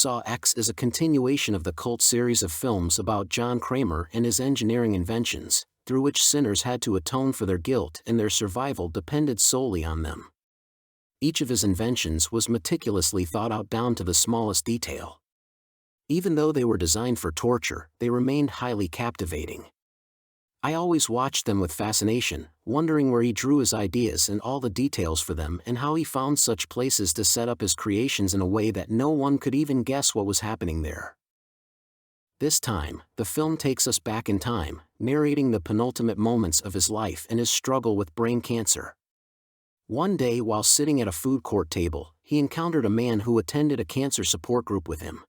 Saw X is a continuation of the cult series of films about John Kramer and his engineering inventions, through which sinners had to atone for their guilt and their survival depended solely on them. Each of his inventions was meticulously thought out down to the smallest detail. Even though they were designed for torture, they remained highly captivating. I always watched them with fascination, wondering where he drew his ideas and all the details for them and how he found such places to set up his creations in a way that no one could even guess what was happening there. This time, the film takes us back in time, narrating the penultimate moments of his life and his struggle with brain cancer. One day while sitting at a food court table, he encountered a man who attended a cancer support group with him.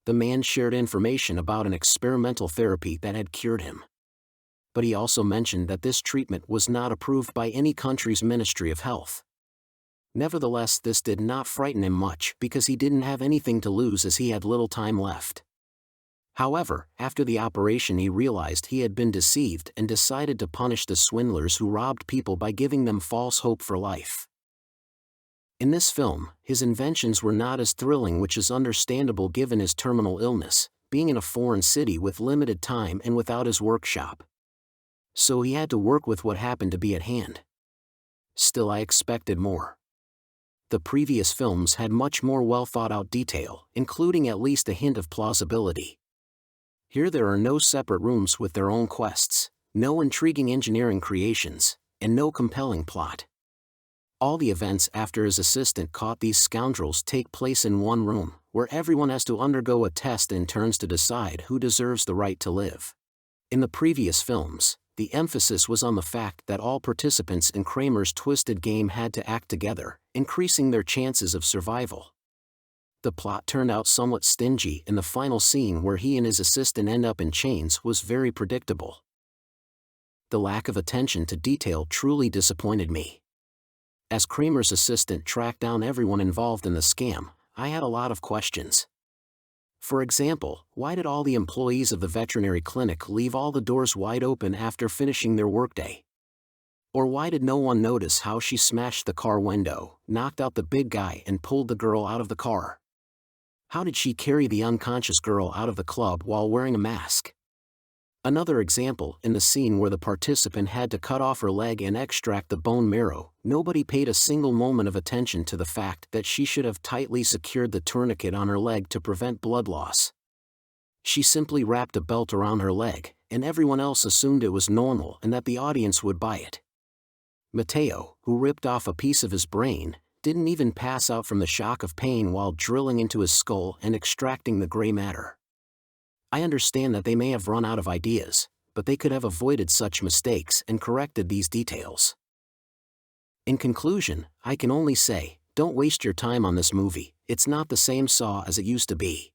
The man shared information about an experimental therapy that had cured him. But he also mentioned that this treatment was not approved by any country's Ministry of Health. Nevertheless, this did not frighten him much because he didn't have anything to lose as he had little time left. However, after the operation he realized he had been deceived and decided to punish the swindlers who robbed people by giving them false hope for life. In this film, his inventions were not as thrilling, which is understandable given his terminal illness, being in a foreign city with limited time and without his workshop. So he had to work with what happened to be at hand. Still, I expected more. The previous films had much more well-thought-out detail, including at least a hint of plausibility. Here there are no separate rooms with their own quests, no intriguing engineering creations, and no compelling plot. All the events after his assistant caught these scoundrels take place in one room, where everyone has to undergo a test in turns to decide who deserves the right to live. In the previous films, the emphasis was on the fact that all participants in Kramer's twisted game had to act together, increasing their chances of survival. The plot turned out somewhat stingy, and the final scene where he and his assistant end up in chains was very predictable. The lack of attention to detail truly disappointed me. As Kramer's assistant tracked down everyone involved in the scam, I had a lot of questions. For example, why did all the employees of the veterinary clinic leave all the doors wide open after finishing their workday? Or why did no one notice how she smashed the car window, knocked out the big guy and pulled the girl out of the car? How did she carry the unconscious girl out of the club while wearing a mask? Another example, in the scene where the participant had to cut off her leg and extract the bone marrow, nobody paid a single moment of attention to the fact that she should have tightly secured the tourniquet on her leg to prevent blood loss. She simply wrapped a belt around her leg, and everyone else assumed it was normal and that the audience would buy it. Mateo, who ripped off a piece of his brain, didn't even pass out from the shock of pain while drilling into his skull and extracting the gray matter. I understand that they may have run out of ideas, but they could have avoided such mistakes and corrected these details. In conclusion, I can only say, don't waste your time on this movie. It's not the same Saw as it used to be.